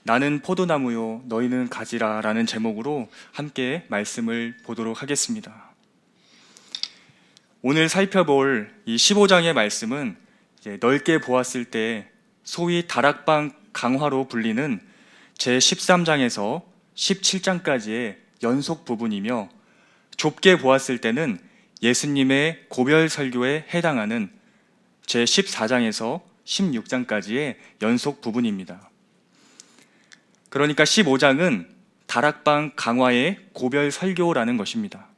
나는 포도나무요 너희는 가지라 라는 제목으로 함께 말씀을 보도록 하겠습니다. 오늘 살펴볼 이 15장의 말씀은 넓게 보았을 때 소위 다락방 강화로 불리는 제13장에서 17장까지의 연속 부분이며, 좁게 보았을 때는 예수님의 고별 설교에 해당하는 제14장에서 16장까지의 연속 부분입니다. 그러니까 15장은 다락방 강화의 고별 설교라는 것입니다.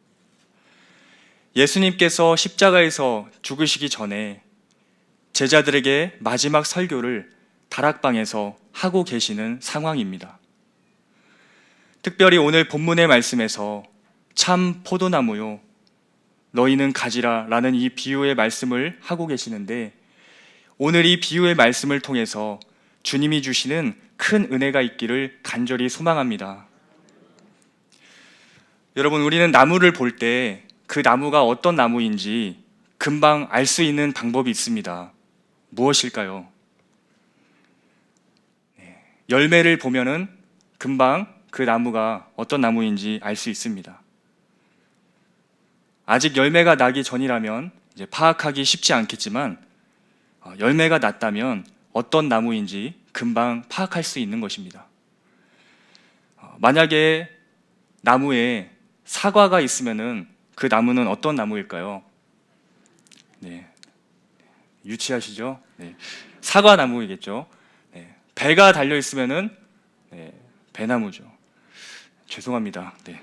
예수님께서 십자가에서 죽으시기 전에 제자들에게 마지막 설교를 다락방에서 하고 계시는 상황입니다. 특별히 오늘 본문의 말씀에서 참 포도나무요 너희는 가지라 라는 이 비유의 말씀을 하고 계시는데, 오늘 이 비유의 말씀을 통해서 주님이 주시는 큰 은혜가 있기를 간절히 소망합니다. 여러분, 우리는 나무를 볼 때 그 나무가 어떤 나무인지 금방 알 수 있는 방법이 있습니다. 무엇일까요? 열매를 보면은 금방 그 나무가 어떤 나무인지 알 수 있습니다. 아직 열매가 나기 전이라면 이제 파악하기 쉽지 않겠지만, 열매가 났다면 어떤 나무인지 금방 파악할 수 있는 것입니다. 만약에 나무에 사과가 있으면은 그 나무는 어떤 나무일까요? 네, 유치하시죠? 네, 사과나무이겠죠. 네, 배가 달려 있으면은 배나무죠. 죄송합니다. 네.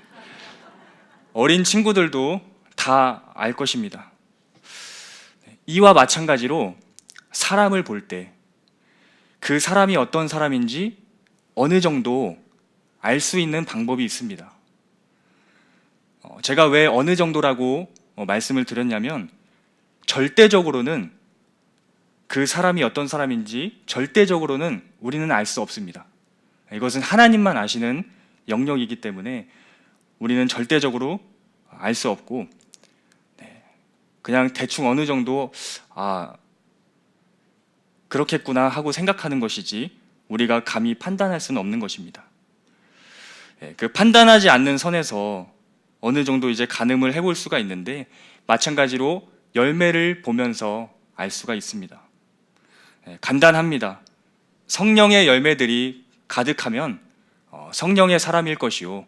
어린 친구들도 다 알 것입니다. 이와 마찬가지로 사람을 볼 때 그 사람이 어떤 사람인지 어느 정도 알 수 있는 방법이 있습니다. 제가 왜 어느 정도라고 말씀을 드렸냐면, 절대적으로는 그 사람이 어떤 사람인지 절대적으로는 우리는 알 수 없습니다. 이것은 하나님만 아시는 영역이기 때문에 우리는 절대적으로 알 수 없고, 그냥 대충 어느 정도 그렇겠구나 하고 생각하는 것이지 우리가 감히 판단할 수는 없는 것입니다. 그 판단하지 않는 선에서 어느 정도 이제 가늠을 해볼 수가 있는데, 마찬가지로 열매를 보면서 알 수가 있습니다. 간단합니다. 성령의 열매들이 가득하면 성령의 사람일 것이요,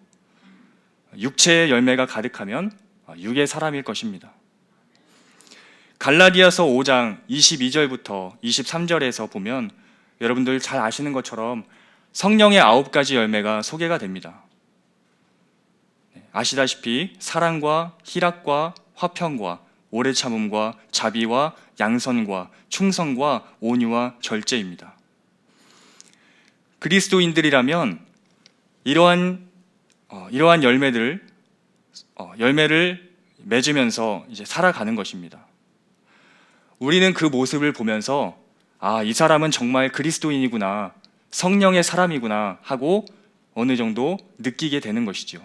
육체의 열매가 가득하면 육의 사람일 것입니다. 갈라디아서 5장 22절부터 23절에서 보면 여러분들 잘 아시는 것처럼 성령의 9가지 열매가 소개가 됩니다. 아시다시피 사랑과 희락과 화평과 오래 참음과 자비와 양선과 충성과 온유와 절제입니다. 그리스도인들이라면 이러한 열매를 맺으면서 이제 살아가는 것입니다. 우리는 그 모습을 보면서 이 사람은 정말 그리스도인이구나, 성령의 사람이구나 하고 어느 정도 느끼게 되는 것이죠.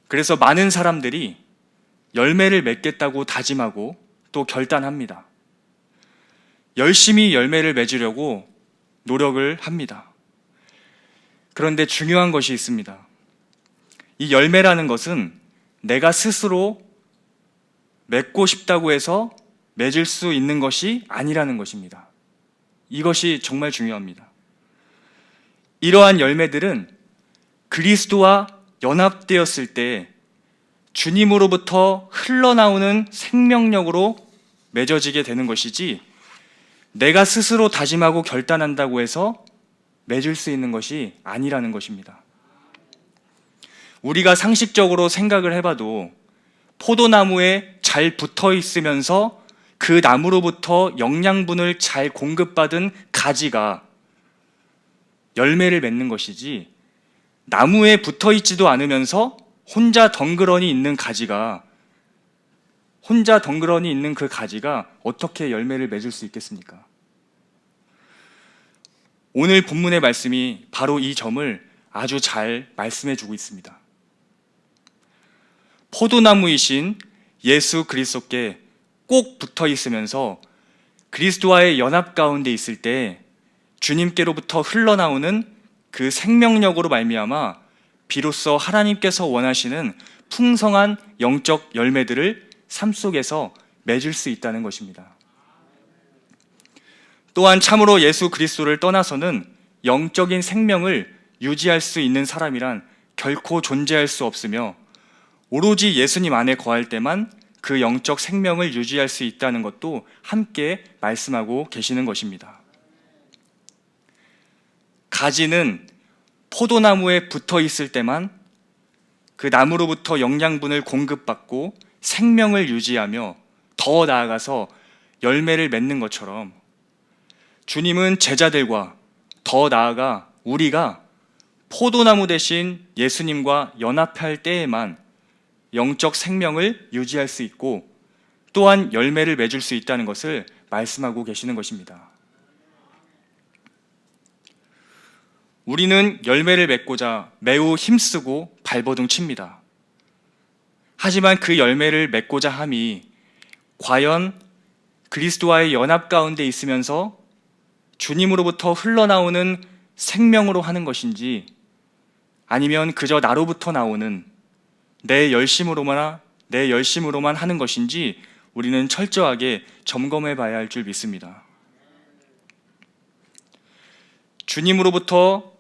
그래서 많은 사람들이 열매를 맺겠다고 다짐하고 또 결단합니다. 열심히 열매를 맺으려고 노력을 합니다. 그런데 중요한 것이 있습니다. 이 열매라는 것은 내가 스스로 맺고 싶다고 해서 맺을 수 있는 것이 아니라는 것입니다. 이것이 정말 중요합니다. 이러한 열매들은 그리스도와 연합되었을 때 주님으로부터 흘러나오는 생명력으로 맺어지게 되는 것이지, 내가 스스로 다짐하고 결단한다고 해서 맺을 수 있는 것이 아니라는 것입니다. 우리가 상식적으로 생각을 해봐도 포도나무에 잘 붙어 있으면서 그 나무로부터 영양분을 잘 공급받은 가지가 열매를 맺는 것이지, 나무에 붙어 있지도 않으면서 혼자 덩그러니 있는 그 가지가 어떻게 열매를 맺을 수 있겠습니까? 오늘 본문의 말씀이 바로 이 점을 아주 잘 말씀해 주고 있습니다. 포도나무이신 예수 그리스도께 꼭 붙어 있으면서 그리스도와의 연합 가운데 있을 때 주님께로부터 흘러나오는 그 생명력으로 말미암아 비로소 하나님께서 원하시는 풍성한 영적 열매들을 삶 속에서 맺을 수 있다는 것입니다. 또한 참으로 예수 그리스도를 떠나서는 영적인 생명을 유지할 수 있는 사람이란 결코 존재할 수 없으며, 오로지 예수님 안에 거할 때만 그 영적 생명을 유지할 수 있다는 것도 함께 말씀하고 계시는 것입니다. 가지는 포도나무에 붙어 있을 때만 그 나무로부터 영양분을 공급받고 생명을 유지하며 더 나아가서 열매를 맺는 것처럼, 주님은 제자들과 더 나아가 우리가 포도나무 대신 예수님과 연합할 때에만 영적 생명을 유지할 수 있고 또한 열매를 맺을 수 있다는 것을 말씀하고 계시는 것입니다. 우리는 열매를 맺고자 매우 힘쓰고 발버둥 칩니다. 하지만 그 열매를 맺고자 함이 과연 그리스도와의 연합 가운데 있으면서 주님으로부터 흘러나오는 생명으로 하는 것인지, 아니면 그저 나로부터 나오는 내 열심으로만 하는 것인지 우리는 철저하게 점검해 봐야 할 줄 믿습니다. 주님으로부터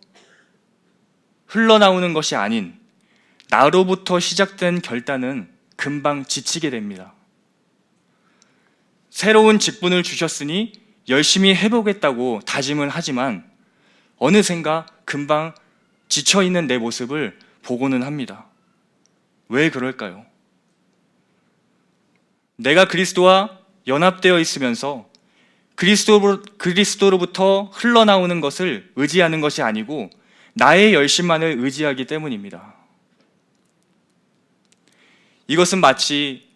흘러나오는 것이 아닌 나로부터 시작된 결단은 금방 지치게 됩니다. 새로운 직분을 주셨으니 열심히 해보겠다고 다짐을 하지만 어느샌가 금방 지쳐있는 내 모습을 보고는 합니다. 왜 그럴까요? 내가 그리스도와 연합되어 있으면서 그리스도로부터 흘러나오는 것을 의지하는 것이 아니고 나의 열심만을 의지하기 때문입니다. 이것은 마치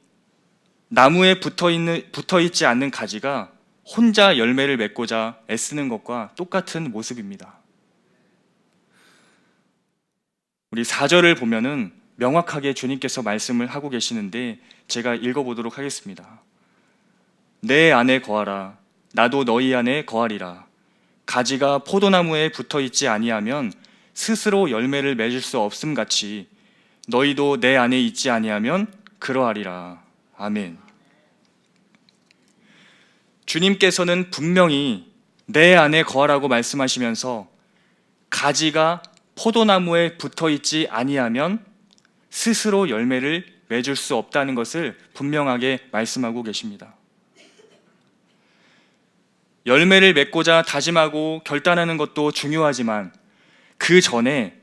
나무에 붙어있지 않는 가지가 혼자 열매를 맺고자 애쓰는 것과 똑같은 모습입니다. 우리 4절을 보면은 명확하게 주님께서 말씀을 하고 계시는데 제가 읽어보도록 하겠습니다. 내 안에 거하라. 나도 너희 안에 거하리라. 가지가 포도나무에 붙어있지 아니하면 스스로 열매를 맺을 수 없음 같이 너희도 내 안에 있지 아니하면 그러하리라. 아멘. 주님께서는 분명히 내 안에 거하라고 말씀하시면서 가지가 포도나무에 붙어있지 아니하면 스스로 열매를 맺을 수 없다는 것을 분명하게 말씀하고 계십니다. 열매를 맺고자 다짐하고 결단하는 것도 중요하지만 그 전에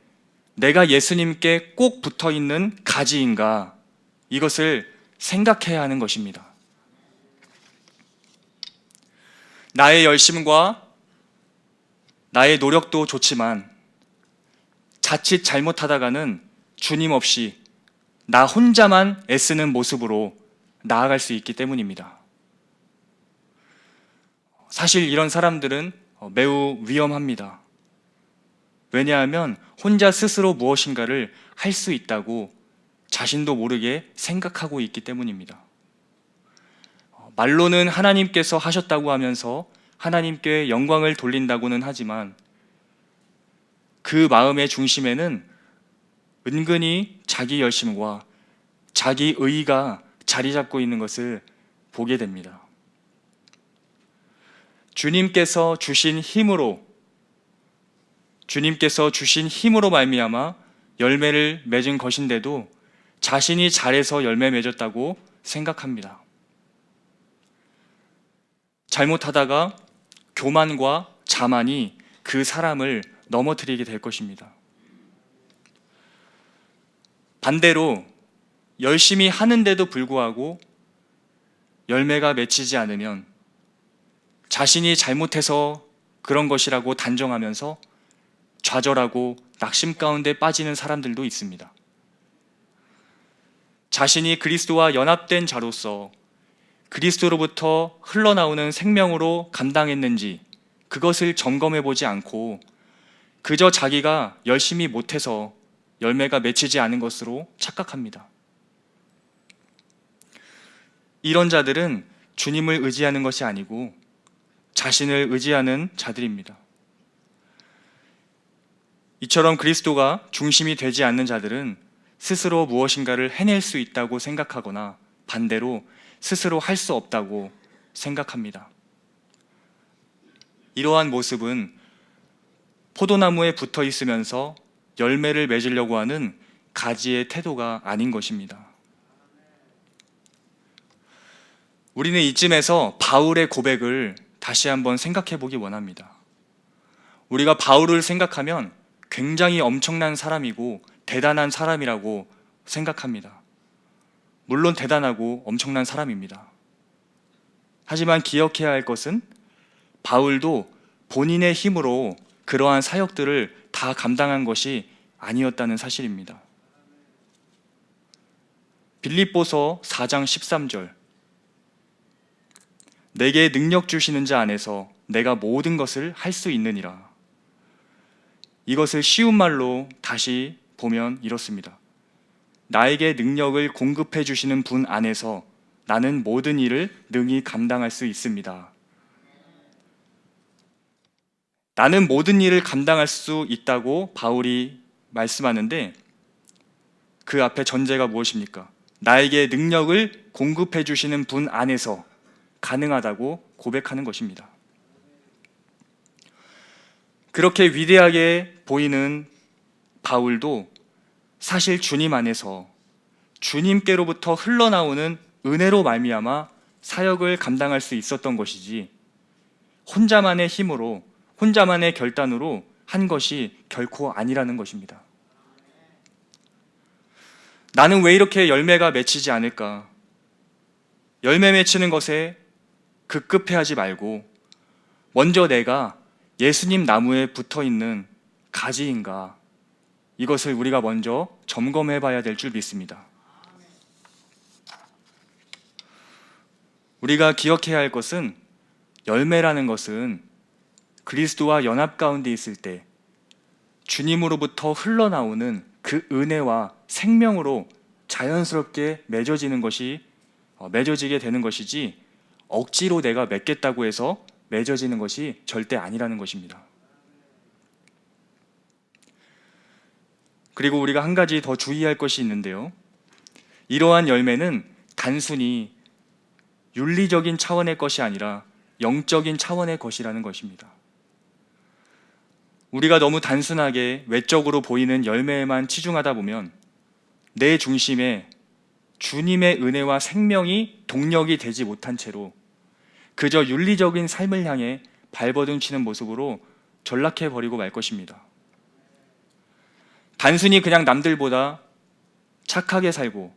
내가 예수님께 꼭 붙어있는 가지인가, 이것을 생각해야 하는 것입니다. 나의 열심과 나의 노력도 좋지만 자칫 잘못하다가는 주님 없이 나 혼자만 애쓰는 모습으로 나아갈 수 있기 때문입니다. 사실 이런 사람들은 매우 위험합니다. 왜냐하면 혼자 스스로 무엇인가를 할 수 있다고 자신도 모르게 생각하고 있기 때문입니다. 말로는 하나님께서 하셨다고 하면서 하나님께 영광을 돌린다고는 하지만 그 마음의 중심에는 은근히 자기 열심과 자기 의의가 자리 잡고 있는 것을 보게 됩니다. 주님께서 주신 힘으로 말미암아 열매를 맺은 것인데도 자신이 잘해서 열매 맺었다고 생각합니다. 잘못하다가 교만과 자만이 그 사람을 넘어뜨리게 될 것입니다. 반대로 열심히 하는데도 불구하고 열매가 맺히지 않으면 자신이 잘못해서 그런 것이라고 단정하면서 좌절하고 낙심 가운데 빠지는 사람들도 있습니다. 자신이 그리스도와 연합된 자로서 그리스도로부터 흘러나오는 생명으로 감당했는지 그것을 점검해 보지 않고 그저 자기가 열심히 못해서 열매가 맺히지 않은 것으로 착각합니다. 이런 자들은 주님을 의지하는 것이 아니고 자신을 의지하는 자들입니다. 이처럼 그리스도가 중심이 되지 않는 자들은 스스로 무엇인가를 해낼 수 있다고 생각하거나 반대로 스스로 할 수 없다고 생각합니다. 이러한 모습은 포도나무에 붙어 있으면서 열매를 맺으려고 하는 가지의 태도가 아닌 것입니다. 우리는 이쯤에서 바울의 고백을 다시 한번 생각해 보기 원합니다. 우리가 바울을 생각하면 굉장히 엄청난 사람이고 대단한 사람이라고 생각합니다. 물론 대단하고 엄청난 사람입니다. 하지만 기억해야 할 것은 바울도 본인의 힘으로 그러한 사역들을 다 감당한 것이 아니었다는 사실입니다. 빌립보서 4장 13절, 내게 능력 주시는 자 안에서 내가 모든 것을 할 수 있느니라. 이것을 쉬운 말로 다시 보면 이렇습니다. 나에게 능력을 공급해 주시는 분 안에서 나는 모든 일을 능히 감당할 수 있습니다. 나는 모든 일을 감당할 수 있다고 바울이 말씀하는데 그 앞에 전제가 무엇입니까? 나에게 능력을 공급해 주시는 분 안에서 가능하다고 고백하는 것입니다. 그렇게 위대하게 보이는 바울도 사실 주님 안에서 주님께로부터 흘러나오는 은혜로 말미암아 사역을 감당할 수 있었던 것이지 혼자만의 힘으로, 혼자만의 결단으로 한 것이 결코 아니라는 것입니다. 나는 왜 이렇게 열매가 맺히지 않을까? 열매 맺히는 것에 급급해하지 말고 먼저 내가 예수님 나무에 붙어 있는 가지인가, 이것을 우리가 먼저 점검해 봐야 될 줄 믿습니다. 우리가 기억해야 할 것은 열매라는 것은 그리스도와 연합 가운데 있을 때 주님으로부터 흘러나오는 그 은혜와 생명으로 자연스럽게 맺어지게 되는 것이지 억지로 내가 맺겠다고 해서 맺어지는 것이 절대 아니라는 것입니다. 그리고 우리가 한 가지 더 주의할 것이 있는데요. 이러한 열매는 단순히 윤리적인 차원의 것이 아니라 영적인 차원의 것이라는 것입니다. 우리가 너무 단순하게 외적으로 보이는 열매에만 치중하다 보면 내 중심에 주님의 은혜와 생명이 동력이 되지 못한 채로 그저 윤리적인 삶을 향해 발버둥치는 모습으로 전락해버리고 말 것입니다. 단순히 그냥 남들보다 착하게 살고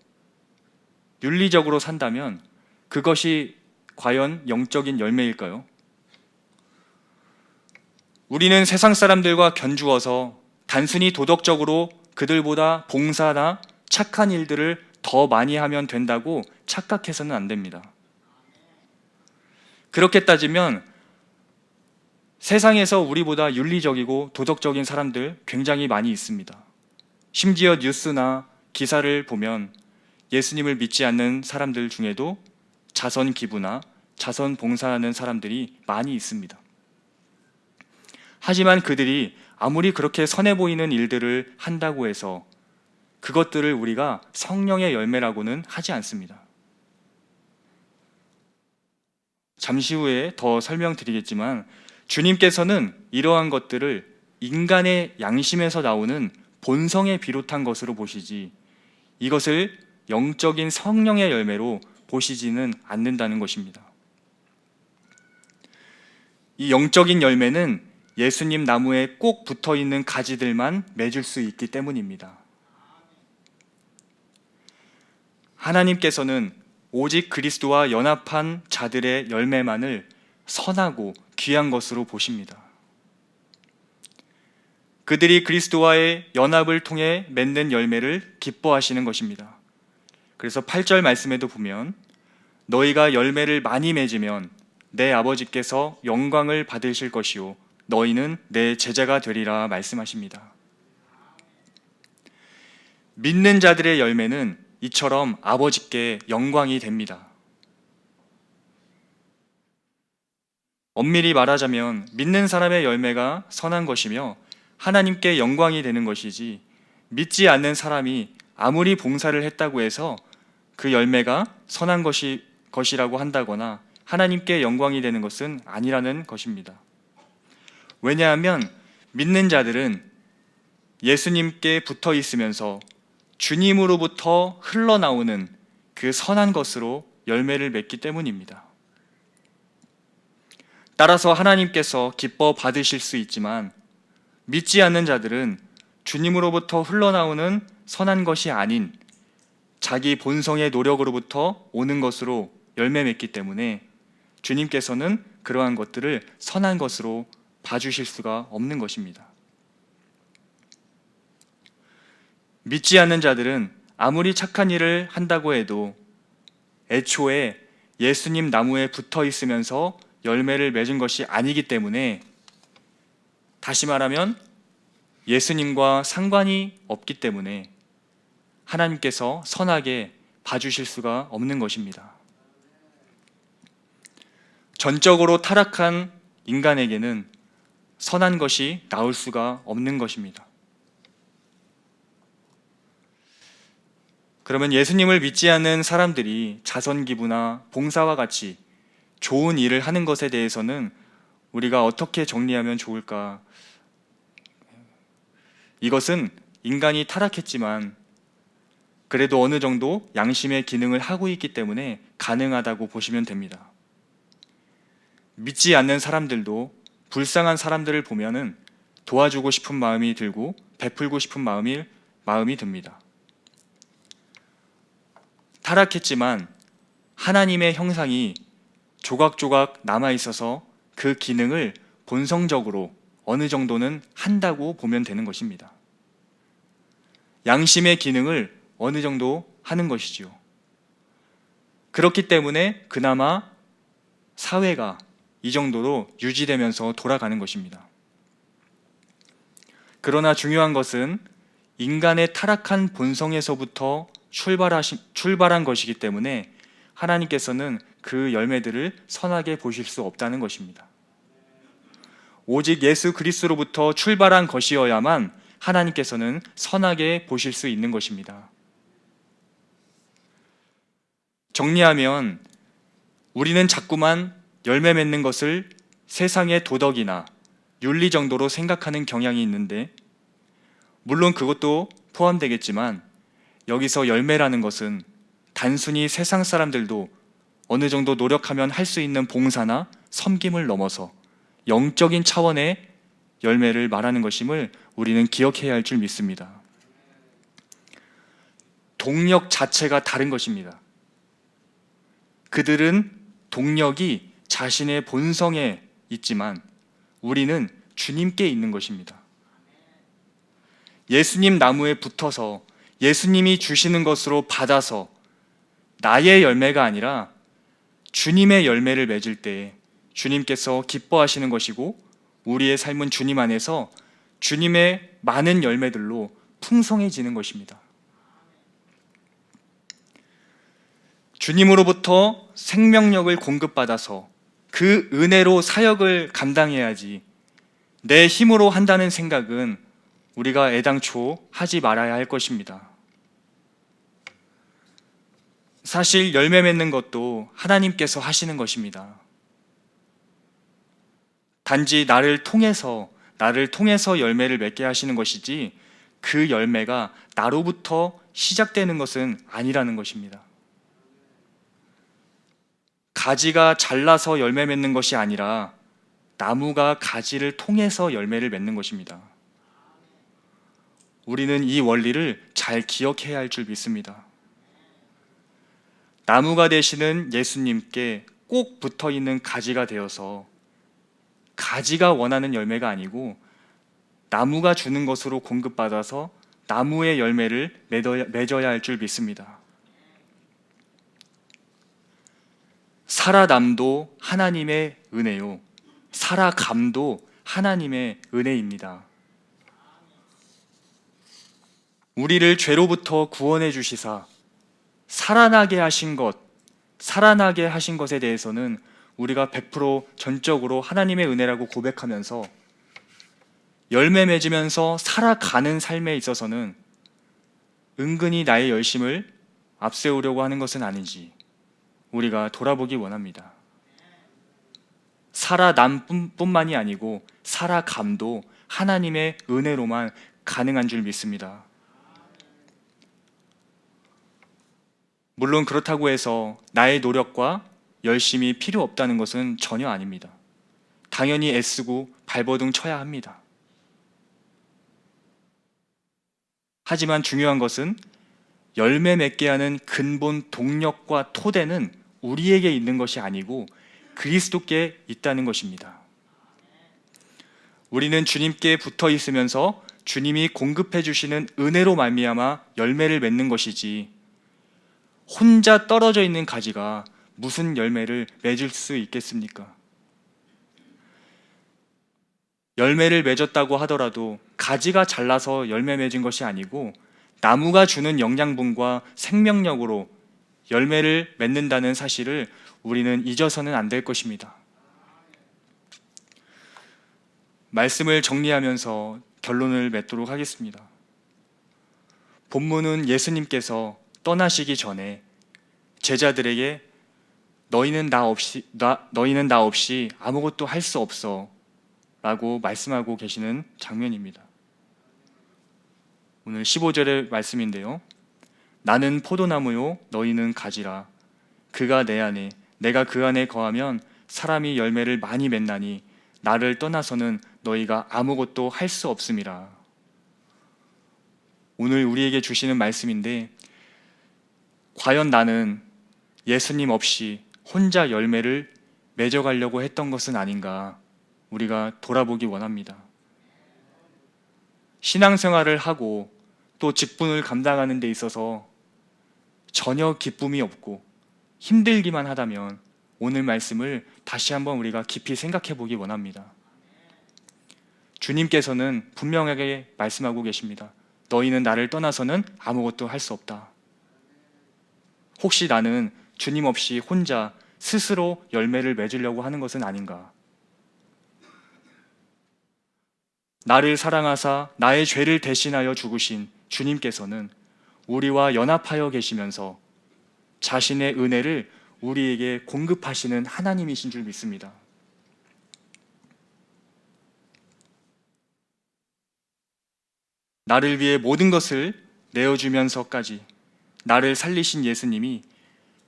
윤리적으로 산다면 그것이 과연 영적인 열매일까요? 우리는 세상 사람들과 견주어서 단순히 도덕적으로 그들보다 봉사나 착한 일들을 더 많이 하면 된다고 착각해서는 안 됩니다. 그렇게 따지면 세상에서 우리보다 윤리적이고 도덕적인 사람들 굉장히 많이 있습니다. 심지어 뉴스나 기사를 보면 예수님을 믿지 않는 사람들 중에도 자선 기부나 자선 봉사하는 사람들이 많이 있습니다. 하지만 그들이 아무리 그렇게 선해 보이는 일들을 한다고 해서 그것들을 우리가 성령의 열매라고는 하지 않습니다. 잠시 후에 더 설명드리겠지만 주님께서는 이러한 것들을 인간의 양심에서 나오는 본성에 비롯한 것으로 보시지 이것을 영적인 성령의 열매로 보시지는 않는다는 것입니다. 이 영적인 열매는 예수님 나무에 꼭 붙어 있는 가지들만 맺을 수 있기 때문입니다. 하나님께서는 오직 그리스도와 연합한 자들의 열매만을 선하고 귀한 것으로 보십니다. 그들이 그리스도와의 연합을 통해 맺는 열매를 기뻐하시는 것입니다. 그래서 8절 말씀에도 보면 너희가 열매를 많이 맺으면 내 아버지께서 영광을 받으실 것이요 너희는 내 제자가 되리라 말씀하십니다. 믿는 자들의 열매는 이처럼 아버지께 영광이 됩니다. 엄밀히 말하자면 믿는 사람의 열매가 선한 것이며 하나님께 영광이 되는 것이지, 믿지 않는 사람이 아무리 봉사를 했다고 해서 그 열매가 선한 것이라고 한다거나 하나님께 영광이 되는 것은 아니라는 것입니다. 왜냐하면 믿는 자들은 예수님께 붙어 있으면서 주님으로부터 흘러나오는 그 선한 것으로 열매를 맺기 때문입니다. 따라서 하나님께서 기뻐 받으실 수 있지만, 믿지 않는 자들은 주님으로부터 흘러나오는 선한 것이 아닌 자기 본성의 노력으로부터 오는 것으로 열매 맺기 때문에 주님께서는 그러한 것들을 선한 것으로 봐주실 수가 없는 것입니다. 믿지 않는 자들은 아무리 착한 일을 한다고 해도 애초에 예수님 나무에 붙어 있으면서 열매를 맺은 것이 아니기 때문에, 다시 말하면 예수님과 상관이 없기 때문에 하나님께서 선하게 봐주실 수가 없는 것입니다. 전적으로 타락한 인간에게는 선한 것이 나올 수가 없는 것입니다. 그러면 예수님을 믿지 않는 사람들이 자선기부나 봉사와 같이 좋은 일을 하는 것에 대해서는 우리가 어떻게 정리하면 좋을까? 이것은 인간이 타락했지만 그래도 어느 정도 양심의 기능을 하고 있기 때문에 가능하다고 보시면 됩니다. 믿지 않는 사람들도 불쌍한 사람들을 보면은 도와주고 싶은 마음이 들고 베풀고 싶은 마음이 듭니다. 타락했지만 하나님의 형상이 조각조각 남아있어서 그 기능을 본성적으로 어느 정도는 한다고 보면 되는 것입니다. 양심의 기능을 어느 정도 하는 것이지요. 그렇기 때문에 그나마 사회가 이 정도로 유지되면서 돌아가는 것입니다. 그러나 중요한 것은 인간의 타락한 본성에서부터 출발한 것이기 때문에 하나님께서는 그 열매들을 선하게 보실 수 없다는 것입니다. 오직 예수 그리스도로부터 출발한 것이어야만 하나님께서는 선하게 보실 수 있는 것입니다. 정리하면 우리는 자꾸만 열매 맺는 것을 세상의 도덕이나 윤리 정도로 생각하는 경향이 있는데, 물론 그것도 포함되겠지만 여기서 열매라는 것은 단순히 세상 사람들도 어느 정도 노력하면 할 수 있는 봉사나 섬김을 넘어서 영적인 차원의 열매를 말하는 것임을 우리는 기억해야 할 줄 믿습니다. 동력 자체가 다른 것입니다. 그들은 동력이 자신의 본성에 있지만 우리는 주님께 있는 것입니다. 예수님 나무에 붙어서 예수님이 주시는 것으로 받아서 나의 열매가 아니라 주님의 열매를 맺을 때 주님께서 기뻐하시는 것이고, 우리의 삶은 주님 안에서 주님의 많은 열매들로 풍성해지는 것입니다. 주님으로부터 생명력을 공급받아서 그 은혜로 사역을 감당해야지, 내 힘으로 한다는 생각은 우리가 애당초 하지 말아야 할 것입니다. 사실 열매 맺는 것도 하나님께서 하시는 것입니다. 단지 나를 통해서 열매를 맺게 하시는 것이지, 그 열매가 나로부터 시작되는 것은 아니라는 것입니다. 가지가 잘나서 열매 맺는 것이 아니라 나무가 가지를 통해서 열매를 맺는 것입니다. 우리는 이 원리를 잘 기억해야 할 줄 믿습니다. 나무가 되시는 예수님께 꼭 붙어 있는 가지가 되어서 가지가 원하는 열매가 아니고 나무가 주는 것으로 공급받아서 나무의 열매를 맺어야 할 줄 믿습니다. 살아남도 하나님의 은혜요, 살아감도 하나님의 은혜입니다. 우리를 죄로부터 구원해 주시사 살아나게 하신 것에 대해서는 우리가 100% 전적으로 하나님의 은혜라고 고백하면서 열매 맺으면서 살아가는 삶에 있어서는 은근히 나의 열심을 앞세우려고 하는 것은 아닌지 우리가 돌아보기 원합니다. 살아남뿐만이 아니고 살아감도 하나님의 은혜로만 가능한 줄 믿습니다. 물론 그렇다고 해서 나의 노력과 열심이 필요 없다는 것은 전혀 아닙니다. 당연히 애쓰고 발버둥 쳐야 합니다. 하지만 중요한 것은 열매 맺게 하는 근본 동력과 토대는 우리에게 있는 것이 아니고 그리스도께 있다는 것입니다. 우리는 주님께 붙어 있으면서 주님이 공급해 주시는 은혜로 말미암아 열매를 맺는 것이지, 혼자 떨어져 있는 가지가 무슨 열매를 맺을 수 있겠습니까? 열매를 맺었다고 하더라도 가지가 잘나서 열매 맺은 것이 아니고 나무가 주는 영양분과 생명력으로 열매를 맺는다는 사실을 우리는 잊어서는 안 될 것입니다. 말씀을 정리하면서 결론을 맺도록 하겠습니다. 본문은 예수님께서 떠나시기 전에 제자들에게 너희는 나 없이 아무것도 할 수 없어 라고 말씀하고 계시는 장면입니다. 오늘 15절의 말씀인데요. 나는 포도나무요 너희는 가지라. 그가 내 안에 내가 그 안에 거하면 사람이 열매를 많이 맺나니 나를 떠나서는 너희가 아무것도 할 수 없음이라. 오늘 우리에게 주시는 말씀인데, 과연 나는 예수님 없이 혼자 열매를 맺어가려고 했던 것은 아닌가 우리가 돌아보기 원합니다. 신앙생활을 하고 또 직분을 감당하는 데 있어서 전혀 기쁨이 없고 힘들기만 하다면 오늘 말씀을 다시 한번 우리가 깊이 생각해 보기 원합니다. 주님께서는 분명하게 말씀하고 계십니다. 너희는 나를 떠나서는 아무것도 할 수 없다. 혹시 나는 주님 없이 혼자 스스로 열매를 맺으려고 하는 것은 아닌가? 나를 사랑하사 나의 죄를 대신하여 죽으신 주님께서는 우리와 연합하여 계시면서 자신의 은혜를 우리에게 공급하시는 하나님이신 줄 믿습니다. 나를 위해 모든 것을 내어주면서까지 나를 살리신 예수님이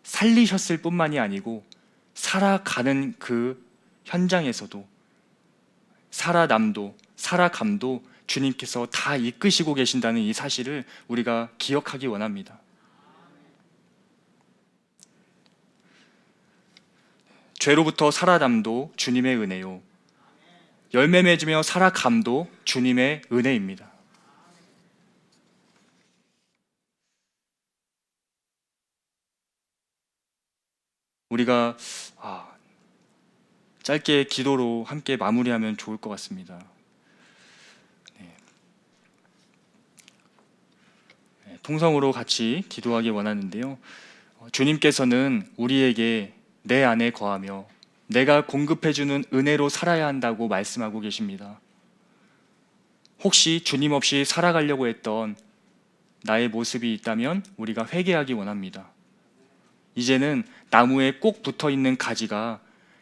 살리셨을 뿐만이 아니고 살아가는 그 현장에서도 살아감도 주님께서 다 이끄시고 계신다는 이 사실을 우리가 기억하기 원합니다. 죄로부터 살아남도 주님의 은혜요, 열매 맺으며 살아감도 주님의 은혜입니다. 우리가 짧게 기도로 함께 마무리하면 좋을 것 같습니다. 통성으로 같이 기도하기 원하는데요. 주님께서는 우리에게 내 안에 거하며 내가 공급해주는 은혜로 살아야 한다고 말씀하고 계십니다. 혹시 주님 없이 살아가려고 했던 나의 모습이 있다면 우리가 회개하기 원합니다. 이제는 나무에 꼭 붙어있는 가지가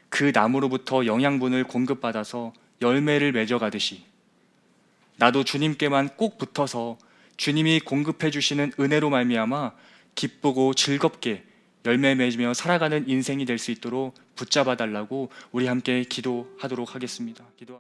그 나무로부터 영양분을 공급받아서 열매를 맺어가듯이 나도 주님께만 꼭 붙어서 주님이 공급해 주시는 은혜로 말미암아 기쁘고 즐겁게 열매 맺으며 살아가는 인생이 될 수 있도록 붙잡아 달라고 우리 함께 기도하도록 하겠습니다.